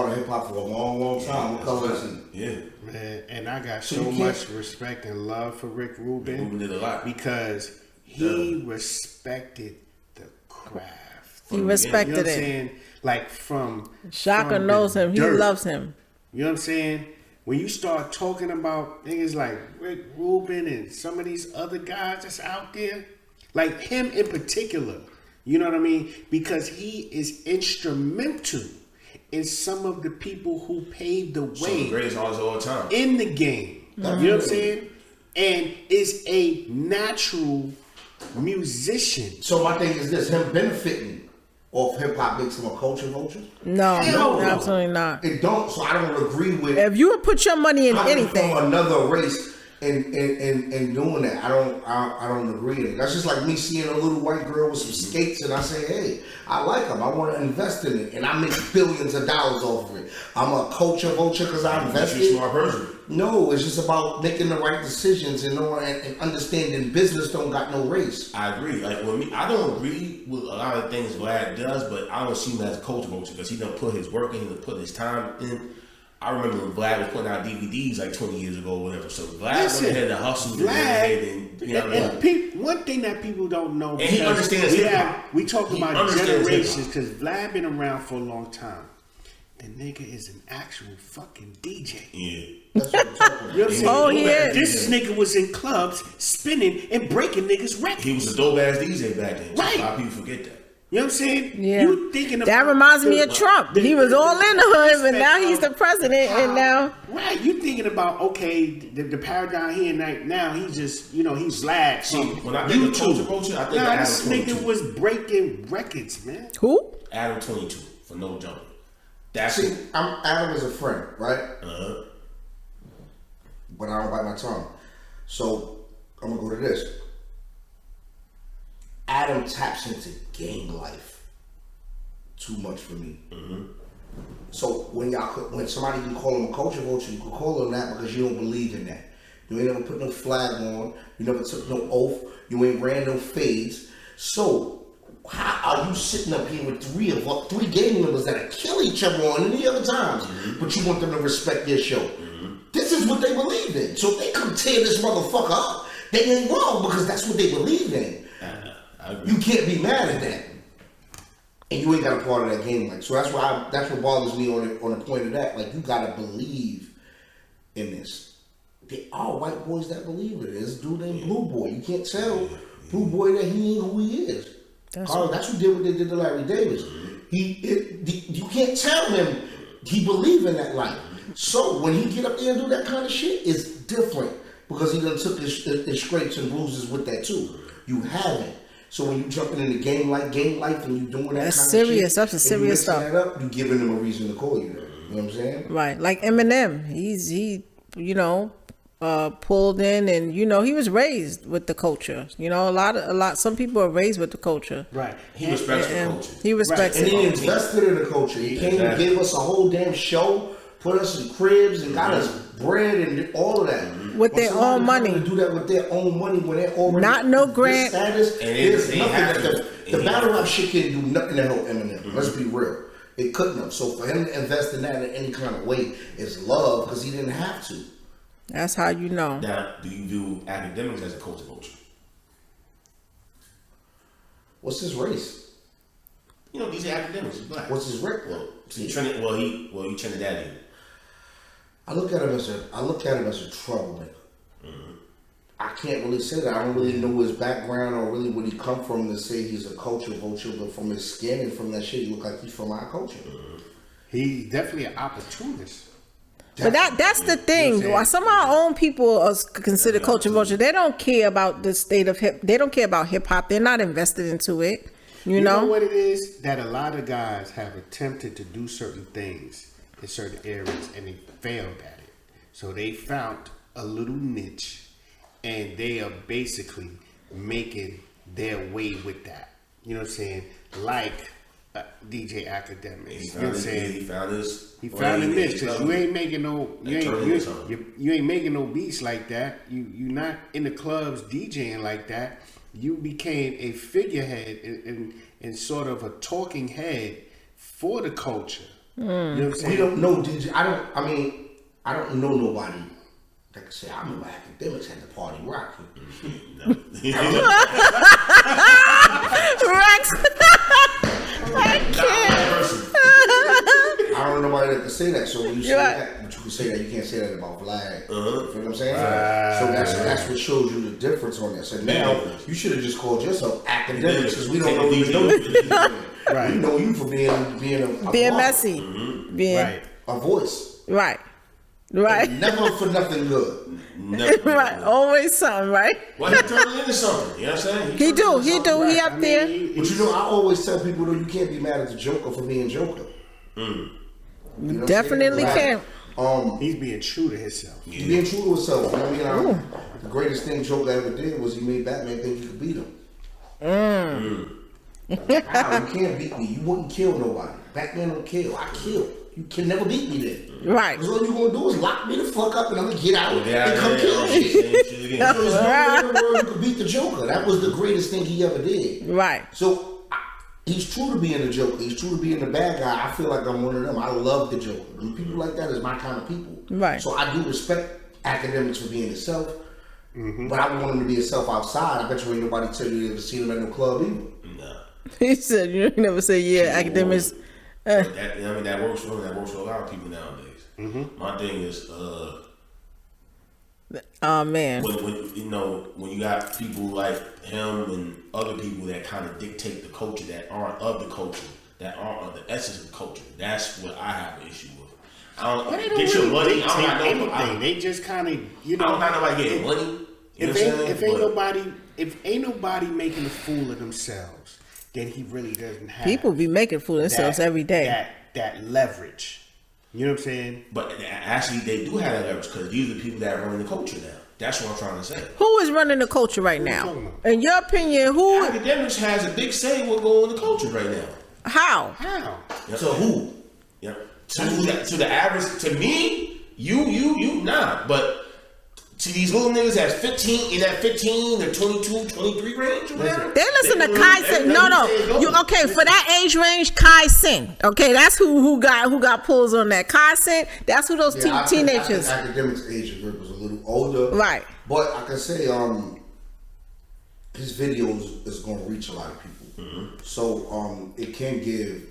of hip hop for a long time. Yeah. Man, and I got so much respect and love for Rick Rubin. Rubin did a lot because he respected the craft. He respected you know what I'm it. saying? Like from Shaka from knows the him. dirt. He loves him. You know what I'm saying? When you start talking about niggas like Rick Rubin and some of these other guys that's out there, like him in particular, you know what I mean? Because he is instrumental in some of the people who paved the Some of the way greatest artists of all time. in the game. You know what I'm saying? And is a natural musician. So my thing is this: him benefiting off hip hop makes him a culture vulture. No, Hell no. absolutely not. It don't. So I don't agree with. If you would put your money in anything, from another race and doing that, I don't agree with it. That's just like me seeing a little white girl with some skates, and I say, hey, I like them. I want to invest in it, and I make billions of dollars off of it. I'm a culture vulture because I invested. You're a smart person. No, it's just about making the right decisions and understanding business don't got no race. I agree. Like with me, I don't agree with a lot of things Vlad does, but I don't see him as a culture vulture because he done put his work in, he done put his time in. I remember when Vlad was putting out DVDs like 20 years ago or whatever. So Vlad went ahead to hustle. One thing that people don't know, and he understands we talk about generations because Vlad been around for a long time. The nigga is an actual fucking DJ. Yeah. That's what I'm talking about. You know what I'm saying? Oh, he is. This nigga was in clubs spinning and breaking niggas' records. He was a dope ass DJ back then. Right. A lot of people forget that. You know what I'm saying? Yeah. You thinking that about reminds me of Trump. He was all into him, and now he's the president, and now. Right, you thinking about, okay, the paradigm here and now he's just, he's Vlad. See, when I think of culture vulture, I think of Adam this 22. nigga was breaking records, man. Who? Adam 22 for no jumping. That's See, it. I'm Adam is a friend, right? Uh-huh. But I don't bite my tongue. So I'm gonna go to this. Adam taps into gang life too much for me. Mm-hmm. So when somebody can call him a culture vulture, you can call him that because you don't believe in that. You ain't never put no flag on. You never took no oath. You ain't ran no fades. So how are you sitting up here with three gang members that kill each other on any other times, but you want them to respect their show? This is what they believe in. So if they come tear this motherfucker up, they ain't wrong because that's what they believe in. You can't be mad at that. And you ain't got a part of that game. Like, so that's what bothers me on the point of that. Like, you gotta believe in this. There are white boys that believe in it. There's a dude named Blue Boy. You can't tell Blue Boy that he ain't who he is. That's what they did to Larry Davis. You can't tell him he believe in that life. So when he get up there and do that kind of shit, it's different because he done took his scrapes and bruises with that too. You haven't. So when you jumping into game life and you doing that That's kind serious. of shit, That's a serious stuff. that up, you giving them a reason to call you that. You know what I'm saying? Right, like Eminem. He pulled in, and he was raised with the culture. Some people are raised with the culture. Right. He respects the culture. He respects And it. he invested in the culture. He came and gave us a whole damn show, put us in cribs, and got us bread and all of that. With their own money. To do that with their own money when they're already Not no grant. Status, there's they nothing have that to. the battle rap shit can't do nothing to help Eminem. Let's be real. It couldn't have. So for him to invest in that in any kind of way is love because he didn't have to. That's how you know. Now, do you view Akademiks as a culture vulture? What's his race? These are Akademiks. He's black. What's his race? He Trinidadian. I look at him as a troublemaker. I can't really say that. I don't really know his background or really where he come from to say he's a culture vulture, but from his skin and from that shit, he look like he's from our culture. He's definitely an opportunist. But that's the thing. Some of our own people are considered culture vulture. They don't care about the state of they don't care about hip hop. They're not invested into it. You know what it is? That a lot of guys have attempted to do certain things in certain areas and they failed at it. So they found a little niche and they are basically making their way with that. You know what I'm saying? Like DJ Akademiks. You know what I'm saying? He found his. He found a niche because you ain't making no you ain't making no beats like that. You not in the clubs DJing like that. You became a figurehead and sort of a talking head for the culture. You know what I'm saying? We don't know DJ. I don't know nobody that can say I remember Akademiks had the party rocking. Rex. I can't. I don't know nobody that can say that. So when you say that, but you can say that, you can't say that about Vlad. You know what I'm saying? So that's what shows you the difference on that. So now you should have just called yourself Akademiks because we don't know you. Right. We know you for being a messy, being a voice. Right. And never for nothing good. Right. Always something, right? Well, he turned it into something. You know what I'm saying? He do. He up there. But you know, I always tell people though, you can't be mad at the Joker for being Joker. You know Definitely can't. He's being true to himself. He's being true to himself. I mean, the greatest thing Joker ever did was he made Batman think he could beat him. You can't beat me. You wouldn't kill nobody. Batman don't kill. I kill. You can never beat me then. Right. Because all you're going to do is lock me the fuck up and I'm going to get out and come kill shit. There's no way in the world you could beat the Joker. That was the greatest thing he ever did. Right. So he's true to being the Joker. He's true to being the bad guy. I feel like I'm one of them. I love the Joker. And people like that is my kind of people. Right. So I do respect Akademiks for being himself. But I want him to be himself outside. I bet you ain't nobody tell you they ever seen him at no club either. Nah. He said you never say Akademiks. That works for him. That works for a lot of people nowadays. My thing is, oh man, when you got people like him and other people that kind of dictate the culture that aren't of the culture, that aren't of the essence of the culture. That's what I have an issue with. I don't get your money. I don't got anything. They just kind of I don't got nobody getting money. If ain't nobody making a fool of themselves, then he really doesn't have. People be making fool of themselves every day. That leverage. You know what I'm saying? But actually, they do have that leverage because these are the people that are running the culture now. That's what I'm trying to say. Who is running the culture right now? In your opinion, who? Akademiks has a big say what going in the culture right now. How? Yep. So who? Yeah. To the average, to me, you nah. But to these little niggas that's 15 in that 15 or 22, 23 range or whatever. They listen to Kai Sin. No. You okay for that age range? Kai Sin. Okay, that's who got pulls on that. Kai Sin. That's who those teenagers. I think Akademiks' age group was a little older, right? But I can say his videos is going to reach a lot of people. So it can give.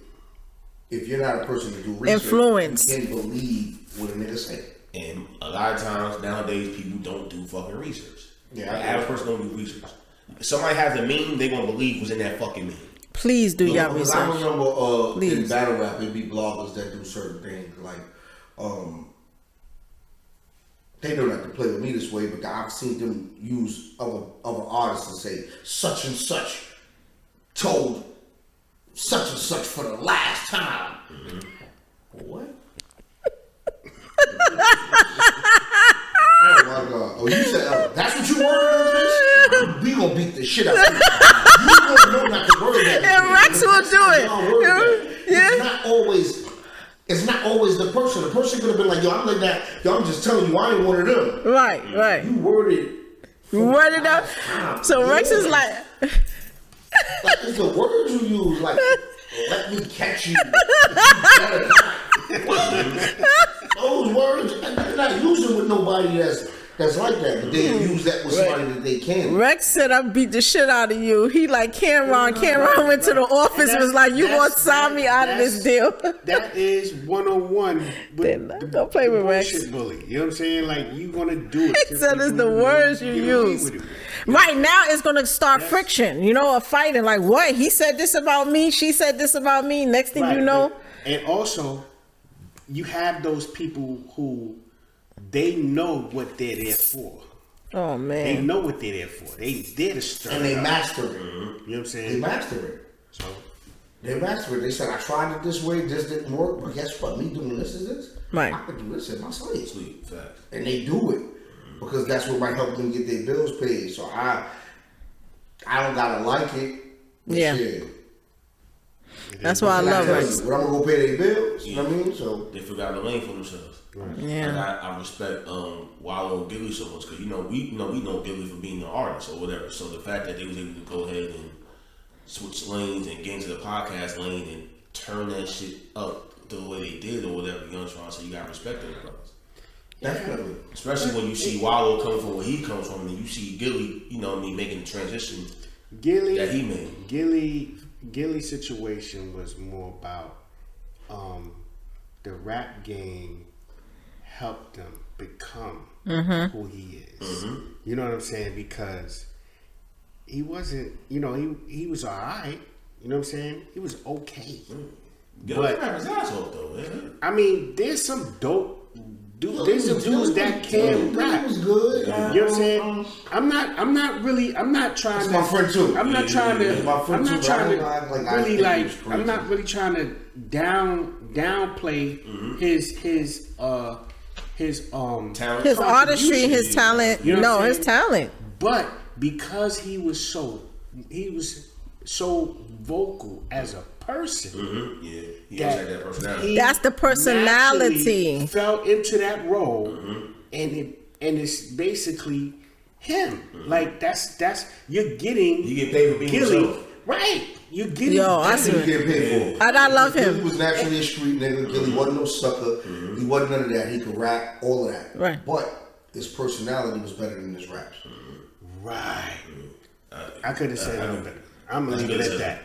If you're not a person to do research, influence, you can't believe what a nigga say. And a lot of times nowadays, people don't do fucking research. Yeah, the average person don't do research. If somebody has a meme, they gonna believe was in that fucking meme. Please do your research. I remember in battle rap, it'd be bloggers that do certain things like, they don't have to play with me this way, but I've seen them use other artists and say such and such told such and such for the last time. What? Oh my God! Oh, you said that's what you worded under this? We gonna beat the shit out of you. You gonna know not to word that. And Rex will do it. It's not always the person. The person could have been like, "Yo, I'm like that. Yo, I'm just telling you, I ain't one of them." Right. You worded up. So Rex is like it's the words you use, like "let me catch you." Those words, they're not using with nobody that's like that, but they use that with somebody that they can. Rex said, "I beat the shit out of you." He like Cameron went to the office and was like, "You gonna sign me out of this deal?" That is 101. Don't play with Rex. Bullshit bully. You know what I'm saying? Like you gonna do it. He said it's the words you use. Right now, it's gonna start friction. A fighting. Like what? He said this about me. She said this about me. Next thing you know, and also. You have those people who they know what they're there for. Oh man, they know what they're there for. They there to stir and they master it. You know what I'm saying? They master it. So they master it. They said, "I tried it this way. This didn't work. But guess what? Me doing this is this. Right. I could do this in my sleep. Facts. And they do it. because that's what might help them get their bills paid. So I don't gotta like it. Yeah. Shit. That's why I love But it. I'm gonna go pay their bills. You know what I mean? So they forgot the lane for themselves. Right. Yeah. And I respect Wallow and Gilly so much because we know Gilly for being an artist or whatever. So the fact that they was able to go ahead and switch lanes and get into the podcast lane and turn that shit up the way they did or whatever, you know what I'm trying to say? You got to respect those brothers. definitely. Especially when you see Wallow coming from where he comes from and you see Gilly, you know what I mean, making the transition Gilly that he made. Gilly's situation was more about the rap game helped him become who he is. You know what I'm saying? Because he wasn't, he was alright. You know what I'm saying? He was okay. Gilly rap his ass off though, man. I mean, there's some dope dudes. There's some dudes that can rap. He was good. You know what I'm saying? I'm not trying That's to. my friend too. I'm not trying to. He's my friend I'm not too, trying but I to think really he like. was crazy. I'm not really trying to downplay his Talent. His artistry, his talent. You know what I'm His saying? talent. But because he was so vocal as a person. Yeah, he always had that personality. That's the personality. naturally fell into that role, and it's basically him. Like that's you're getting. You get paid for being Gilly, yourself. right? You're getting. Yo, I That's what he get paid for. And I love him. Gilly was naturally a street nigga. Gilly wasn't no sucker. He wasn't none of that. He could rap, all of that. Right. But his personality was better than his raps. Right. I could have said it better. I'm gonna That's leave it good at that.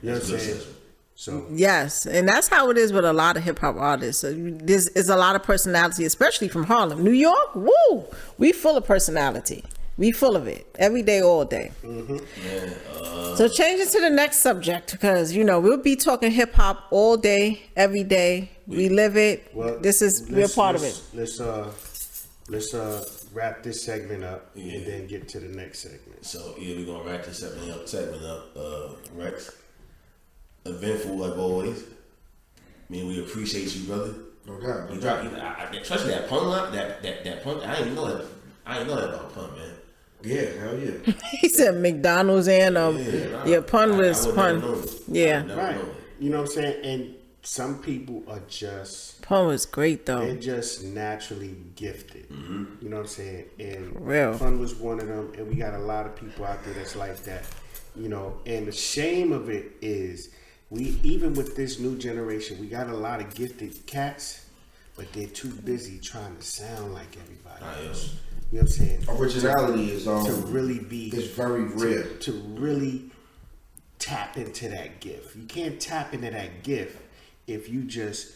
You know what I'm Good saying? assessment. So Yes, and that's how it is with a lot of hip hop artists. So this is a lot of personality, especially from Harlem. New York, woo, we full of personality. We full of it every day, all day. So change it to the next subject because we'll be talking hip hop all day, every day. We live it. well, We're part of it. Let's wrap this segment up and then get to the next segment. So we're gonna wrap this segment up. Rex, eventful like always. I mean, we appreciate you, brother. No doubt. You dropped, especially that pun line. That pun. I didn't know that. I didn't know that about pun, man. Yeah, hell yeah. He said McDonald's and pun was I would pun. never know it. Yeah. I would never Right. know it. You know what I'm saying? And some people are just Pun was great though. they're just naturally gifted. You know what I'm saying? And Real. Fun was one of them, and we got a lot of people out there that's like that. And the shame of it is even with this new generation, we got a lot of gifted cats, but they're too busy trying to sound like everybody else. You know what I'm saying? Originality is to really be is very rare. to really tap into that gift. You can't tap into that gift if you just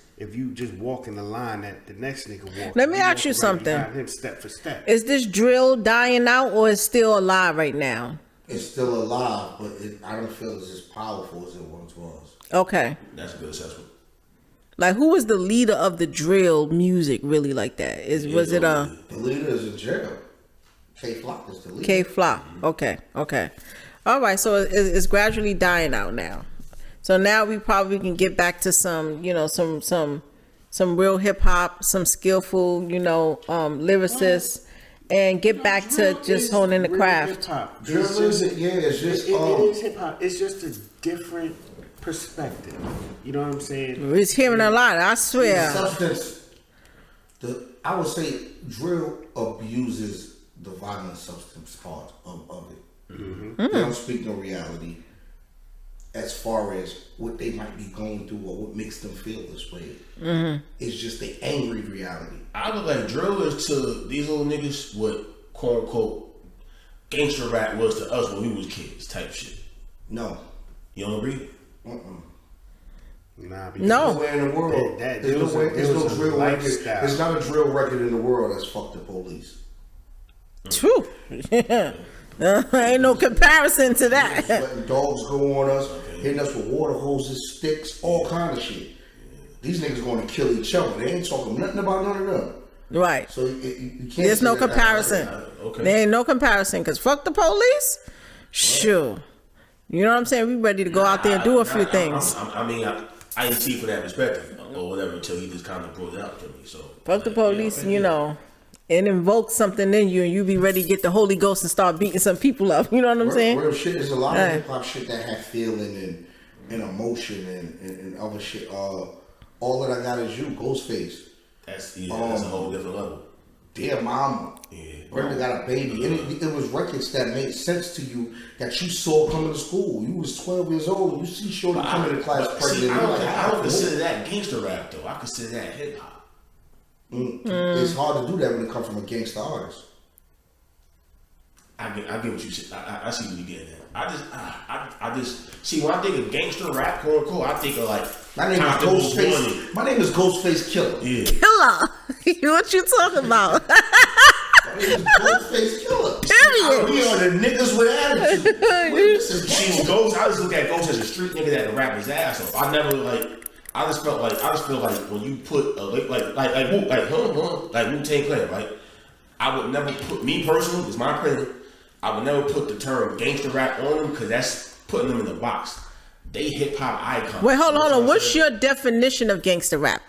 walk in the line that the next nigga walk. Let me ask walk you right something. behind him step for step. Is this drill dying out or is still alive right now? It's still alive, but I don't feel it's as powerful as it once was. Okay. That's a good assessment. Like, who was the leader of the drill music really like that? Was it The leader is in jail. K-Flock is the leader. K-Flop? Okay. All right, so it's gradually dying out now. So now we probably can get back to some real hip hop, some skillful, lyricists, and get back to just honing the craft. Drill isn't, it's just It is hip hop. It's just a different perspective. You know what I'm saying? We're hearing a lot, I swear. substance. I would say drill abuses the violent substance part of it. They don't speak no reality as far as what they might be going through or what makes them feel this way. It's just the angry reality. I look like drill is to these little niggas what quote unquote gangster rap was to us when we was kids type shit. No. You don't agree? Nah, No. Nowhere in the world. There's There's no drill record. lifestyle. There's not a drill record in the world that's fuck the police. True. Ain't no comparison to that. Letting dogs go on us, hitting us with water hoses, sticks, all kind of shit. These niggas going to kill each other. They ain't talking nothing about none of them. Right. So you can't. There's say no that. comparison. Okay. There ain't no comparison because fuck the police. Sure. You know what I'm saying? We ready to go out there and do a few things. I didn't see it from that perspective or whatever until he just kind of brought it out to me. So Fuck the police, okay. it invokes something in you, and you be ready to get the Holy Ghost and start beating some people up. You know what I'm saying? Real shit. There's a lot of hip hop shit that have feeling and emotion and other shit. All that I got is you, Ghostface. That's a whole different level. Dear Mama. Yeah. Brenda got a baby. And it was records that made sense to you that you saw coming to school. You was 12 years old. You see Shorty coming to class pregnant. I don't consider that gangster rap though. I consider that hip hop. It's hard to do that when it comes from a gangster artist. I get what you said. I see what you getting at. I just see when I think of gangster rap, quote unquote. I think of like my name is Ghostface Killer. Yeah. Killer. What you talking about? My name is Ghostface Killer. Period. We are the niggas with attitude. See, Ghost. I just look at Ghost as a street nigga that can rap his ass off. I never I just feel like when you put a like Wu-Tang Clan, right? I would never put, me personally, it's my opinion, I would never put the term gangster rap on them because that's putting them in the box. They hip hop icons. Wait, hold on. What's your definition of gangster rap?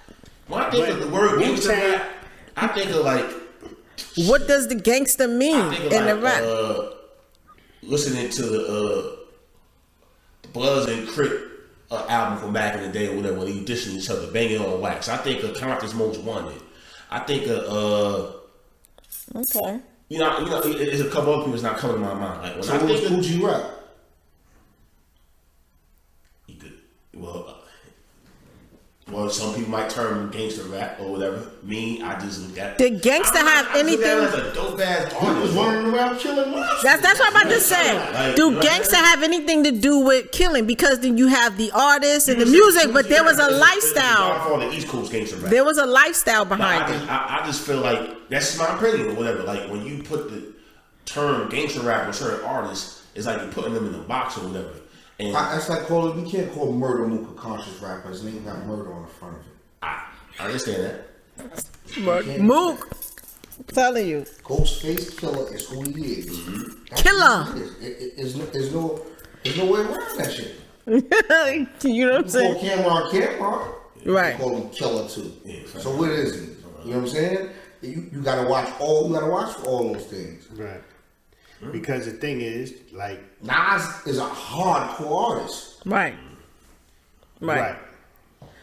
When I think of the word gangster rap, I think of like. What does the gangster mean in the rap? Listening to the Bloods and Crip album from back in the day or whatever, when he dissing each other, banging on wax. I think of Compton's Most Wanted. I think of okay. You know, there's a couple other people that's not coming to my mind. Like when so I think of Fuji rap. You could well, some people might term gangster rap or whatever. Me, I just look at. Did gangster have anything? As a dope ass artist. He was running around killing monsters. That's what I'm about to say. Do gangster have anything to do with killing? Because then you have the artists and the music, but there was a lifestyle. The East Coast gangster rap. There was a lifestyle behind it. I just feel like that's my opinion or whatever. Like when you put the term gangster rap on certain artists, it's like you're putting them in the box or whatever. And that's like calling. We can't call murder Mooka conscious rappers. And they got murder on the front of it. I understand that. Mook, I'm telling you, Ghostface Killer is who he is. Mm-hmm. Killer. There's no way around that shit. You know what I'm saying? Call Cameron. Right. You call him Killer too. Yeah, so what is he? You know what I'm saying? You gotta watch all. You gotta watch for all those things. Right. Because the thing is, like, Nas is a hardcore artist. Right.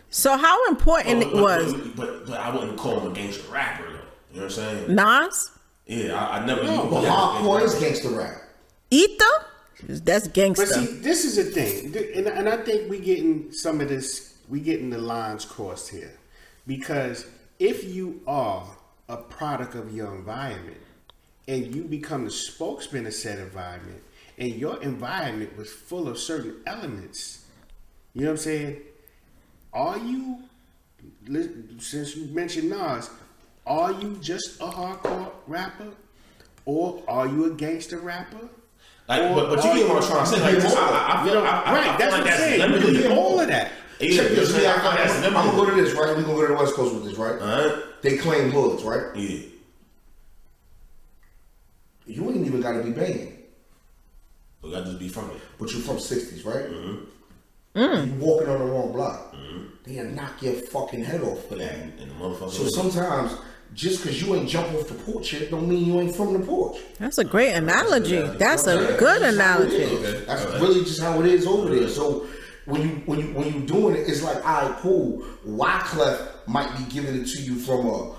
So how important it was? But I wouldn't call him a gangster rapper though. You know what I'm saying? Nas? Yeah, I never. No, but hardcore is gangster rap. Ether? That's gangster. But see, this is the thing, and I think we getting some of this. We getting the lines crossed here, because if you are a product of your environment, and you become the spokesman of said environment, and your environment was full of certain elements, you know what I'm saying? Are you, since you mentioned Nas, are you just a hardcore rapper, or are you a gangster rapper? Like, but you get what I'm trying to say. Like, I feel right, that's like what I'm saying. limited. You get all of that. Check this. I'm gonna go to this, right? We're gonna go to the West Coast with this, right? They claim hoods, right? Yeah. You ain't even gotta be banging. You gotta just be from it. But you're from 60s, right? Mm-hmm. You walking on the wrong block. They'll knock your fucking head off for that. And the motherfucker. So sometimes, just because you ain't jump off the porch yet, don't mean you ain't from the porch. That's a great analogy. That's a good analogy. That's really just how it is over there. So when you doing it, it's like, all right, cool. Wyclef might be giving it to you from a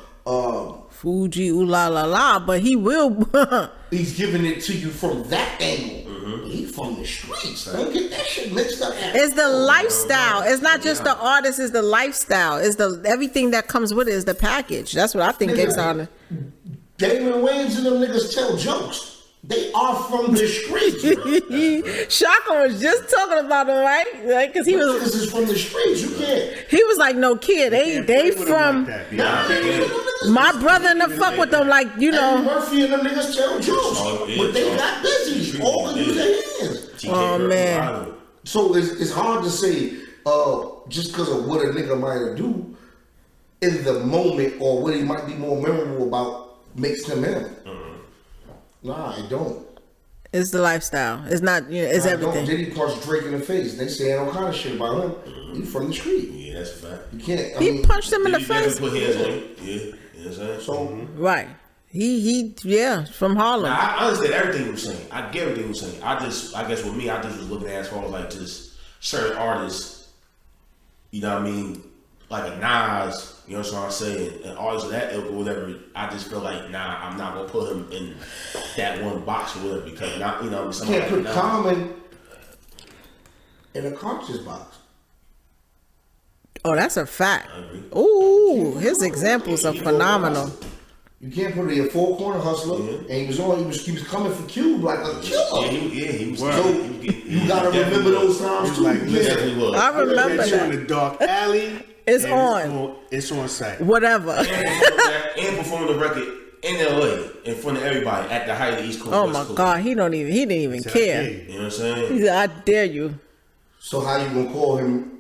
Fuji ooh la la la, but he will. He's giving it to you from that angle. He's from the streets. Don't get that shit mixed up. It's the lifestyle. It's not just the artist. It's the lifestyle. It's the everything that comes with it is the package. That's what I think gets on it. Damon Wayans and them niggas tell jokes. They are from the streets. Shaka was just talking about him, right? Like, cause he was. This is from the streets. You can't. He was like, no kid. They from. My brother in the fuck with them, like, you know. Eddie Murphy and them niggas tell jokes, but they got busy. All can use their hands. Oh man. So it's hard to say just because of what a nigga might do in the moment or what he might be more memorable about makes him him. Nah, I don't. It's the lifestyle. It's not, you know, it's everything. Did he punch Drake in the face? They saying all kind of shit about him. He from the street. Yeah, that's a fact. You can't. He punched him in the face. Put hands on him. Yeah, you know what I'm saying? So right. Yeah, from Harlem. Now, I understand everything you were saying. I get everything you were saying. I guess with me, I just was looking at it as far as like just certain artists, you know what I mean? Like a Nas, you know what I'm saying? And artists of that ilk or whatever, I just feel like, nah, I'm not going to put him in that one box or whatever because, not, you know, You somebody can't put like Common in a conscious box. Oh, that's a fact. I agree. Ooh, his examples are phenomenal. You can't put it in a four corner hustler, and he was coming for Cube like a killer. He was. So you gotta remember those times too. Like, Definitely was. I remember Get you in that. the dark alley. It's and on. It's on site. Whatever. And performing the record in LA in front of everybody at the height of the East Coast. Oh West my Coast. God, he didn't even care. You know what I'm saying? He said, "I dare you." So how you gonna call him?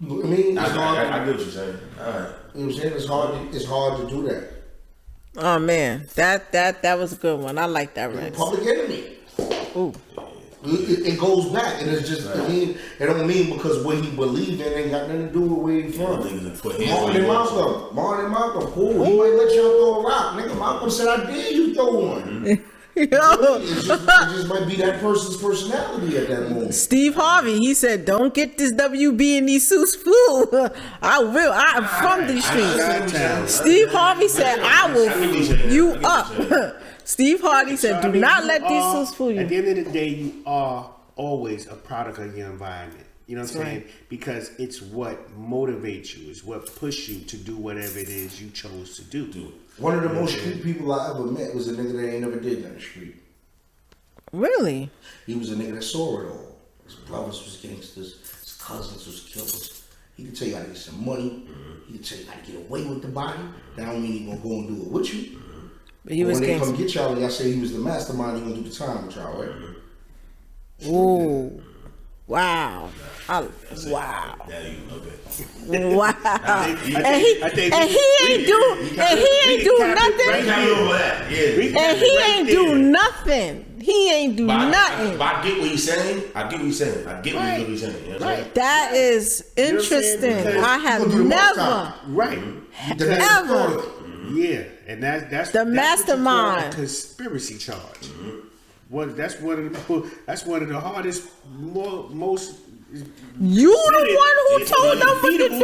I mean, it's hard. I get what you're saying. All right. You know what I'm saying? It's hard to do that. Oh man, that was a good one. I like that record. Public Enemy. Ooh. It goes back, and it's just. I mean, it don't mean because what he believed in ain't got nothing to do with where he from. Martin and Malcolm, cool. He might let y'all throw a rock, nigga. Malcolm said, "I dare you throw one." Yo. It just might be that person's personality at that moment. Steve Harvey, he said, "Don't get this WB in these suits, fool. I will. I'm from these streets." Steve Harvey said, "I will fool you up." Steve Harvey said, "Do not let these suits fool you." At the end of the day, you are always a product of your environment. You know what I'm saying? Right. Because it's what motivates you. It's what pushes you to do whatever it is you chose to do. One of the most street people I ever met was a nigga that ain't never did nothing street. Really? He was a nigga that saw it all. His brothers was gangsters. His cousins was killers. He could tell you how to get some money. He could tell you how to get away with the body. That don't mean he gonna go and do it with you. But he was when they gangster. come get y'all and y'all say he was the mastermind, he gonna do the time with y'all, right? Ooh. Wow. Wow. Wow. And he ain't do nothing. And he ain't do nothing. He ain't do nothing. But I get what he's saying. I get what he's saying. You know what I'm saying? That is interesting. I have never ever. Yeah, and that's The that's mastermind. what you call a conspiracy charge. That's one of the hardest, most. You the one who told them what to do.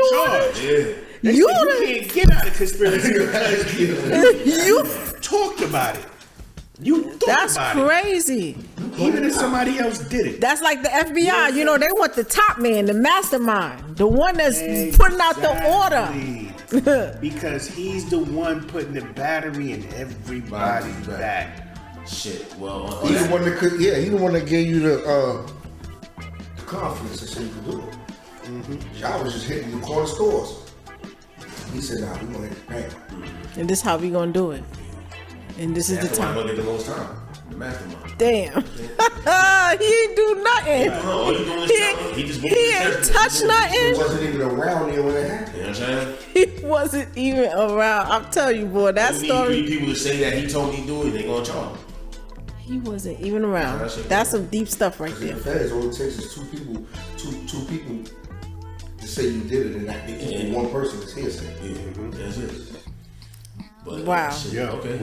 Yeah. You can't get out of conspiracy because you talked about it. You thought That's about it. crazy. Even if somebody else did it. That's like the FBI. You know, they want the top man, the mastermind, the one that's putting out the order. Because he's the one putting the battery in everybody's back. Shit. Well, He the one that could. Yeah, he the one that gave you the confidence that so you could do it. Y'all was just hitting the corner stores. He said, "Nah, we gonna hit the bank." And this is how we gonna do it. And this is the that's why I'm time. gonna get the most time. The mastermind. Damn. He ain't do nothing. All he doing is telling. He just He ain't touch nothing. He wasn't even around there when it happened. You know what I'm saying? He wasn't even around. I'm telling you, boy, that You need story. 3 people to say that he told me to do it. They gonna charge. He wasn't even around. That's some deep stuff right In there. the feds, all it takes is two people to say you did it, and that equal one person is hearsay. That's it. But, Wow. shit, Yo, okay.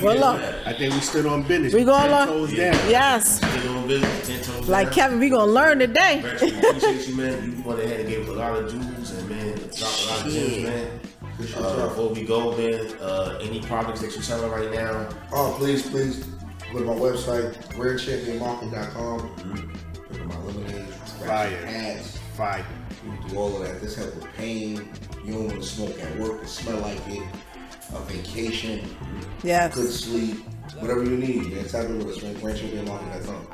Well, look. I think we stood on business. We gonna 10 learn. toes down. Yes. Get on business, 10 toes Like down. Kevin, we gonna learn today. Rex, we appreciate you, man. You went ahead and gave us a lot of jewels and, man, dropped a lot of gems, man. Before we go, man, any products that you're selling right now? Oh, please go to my website, RareChampionMarket.com. Look at my lemonade, Fire. ads. Fire. You can do all of that. This help with pain. You don't want to smoke at work. It smell like it. A vacation. Yes. Good sleep. Whatever you need, man. Tap in with us, man. RareChampionMarket.com.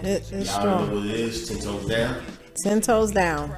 It's Y'all know strong. what it is. 10 toes down. 10 toes down.